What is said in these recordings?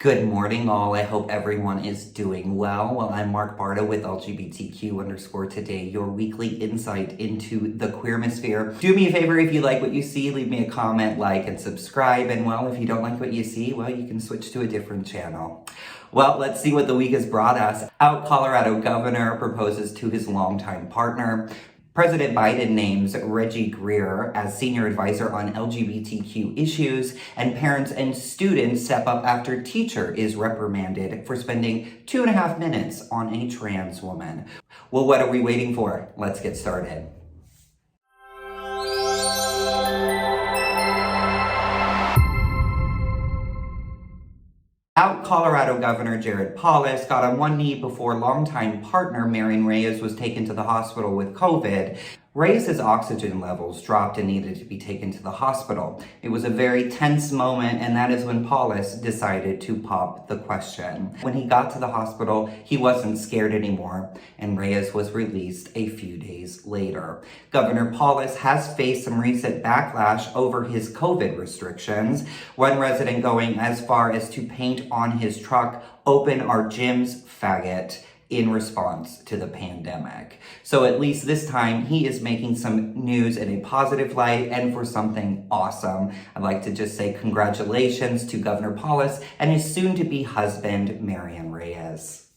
Good morning, all. I hope everyone is doing well. Well, I'm Mark Barta with LGBTQ_today, your weekly insight into the queermosphere. Do me a favor, if you like what you see, leave me a comment, like, and subscribe. And well, if you don't like what you see, well, you can switch to a different channel. Well, let's see what the week has brought us. Out Colorado governor proposes to his longtime partner. President Biden names Reggie Greer as senior advisor on LGBTQ issues, and parents and students step up after teacher is reprimanded for spending 2.5 minutes on a trans woman. Well, what are we waiting for? Let's get started. Out Colorado Governor Paulus got on one knee before longtime partner Marian Reyes was taken to the hospital with COVID. Reyes' oxygen levels dropped and needed to be taken to the hospital. It was a very tense moment, and that is when Paulus decided to pop the question. When he got to the hospital, he wasn't scared anymore, and Reyes was released a few days later. Governor Paulus has faced some recent backlash over his COVID restrictions, one resident going as far as to paint on his truck, "Open our gyms, faggot," in response to the pandemic. So at least this time, he is making some news in a positive light and for something awesome. I'd like to just say congratulations to Governor Paulus and his soon-to-be husband, Marian Reyes.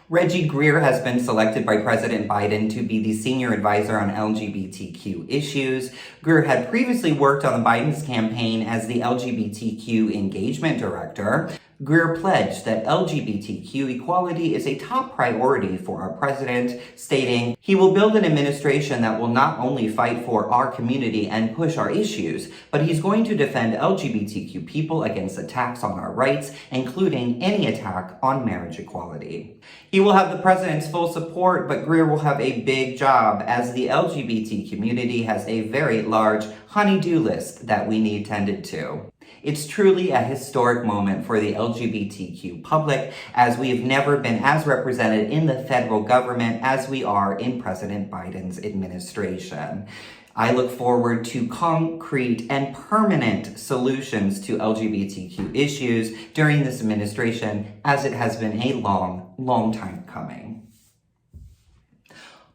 Reggie Greer has been selected by President Biden to be the senior advisor on LGBTQ issues. Greer had previously worked on the Biden's campaign as the LGBTQ engagement director. Greer pledged that LGBTQ equality is a top priority for our president, stating, "He will build an administration that will not only fight for our community and push our issues, but he's going to defend LGBTQ people against attacks on our rights, including any attack on marriage equality." He will have the president's full support, but Greer will have a big job as the LGBT community has a very large honey-do list that we need tended to. It's truly a historic moment for the LGBTQ public, as we have never been as represented in the federal government as we are in President Biden's administration. I look forward to concrete and permanent solutions to LGBTQ issues during this administration, as it has been a long time coming.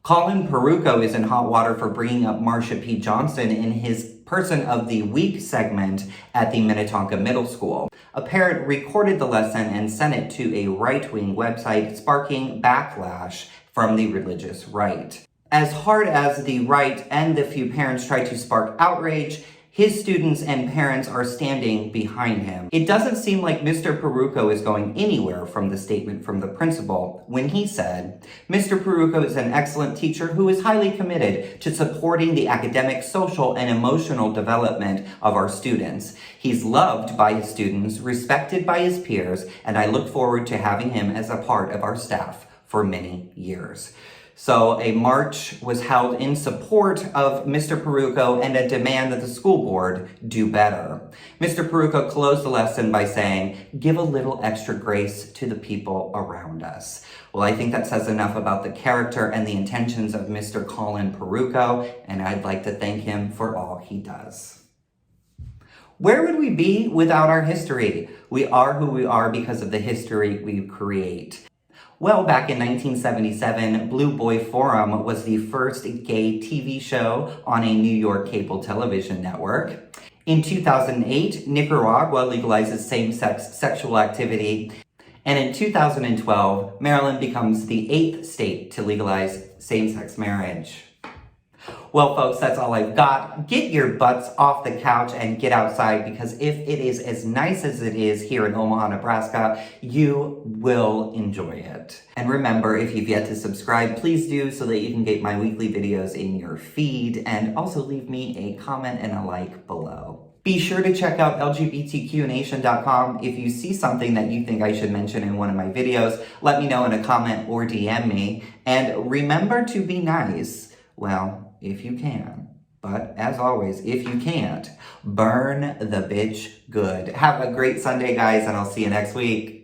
Colin Peruko is in hot water for bringing up Marsha P. Johnson in his Person of the Week segment at the Minnetonka Middle School. A parent recorded the lesson and sent it to a right-wing website, sparking backlash from the religious right. As hard as the right and the few parents try to spark outrage, his students and parents are standing behind him. It doesn't seem like Mr. Peruko is going anywhere from the statement from the principal when he said, "Mr. Peruko is an excellent teacher who is highly committed to supporting the academic, social, and emotional development of our students. He's loved by his students, respected by his peers, and I look forward to having him as a part of our staff for many years." So a march was held in support of Mr. Peruko and a demand that the school board do better. Mr. Peruko closed the lesson by saying, "Give a little extra grace to the people around us." Well, I think that says enough about the character and the intentions of Mr. Colin Peruko, and I'd like to thank him for all he does. Where would we be without our history? We are who we are because of the history we create. Well, back in 1977, Blue Boy Forum was the first gay TV show on a New York cable television network. In 2008, Nicaragua legalizes same-sex sexual activity. And in 2012, Maryland becomes the 8th state to legalize same-sex marriage. Well, folks, that's all I've got. Get your butts off the couch and get outside, because if it is as nice as it is here in Omaha, Nebraska, you will enjoy it. And remember, if you've yet to subscribe, please do, so that you can get my weekly videos in your feed, and also leave me a comment and a like below. Be sure to check out LGBTQNation.com. If you see something that you think I should mention in one of my videos, let me know in a comment or DM me. And remember to be nice. Well, if you can. But as always, if you can't, burn the bitch good. Have a great Sunday, guys, and I'll see you next week.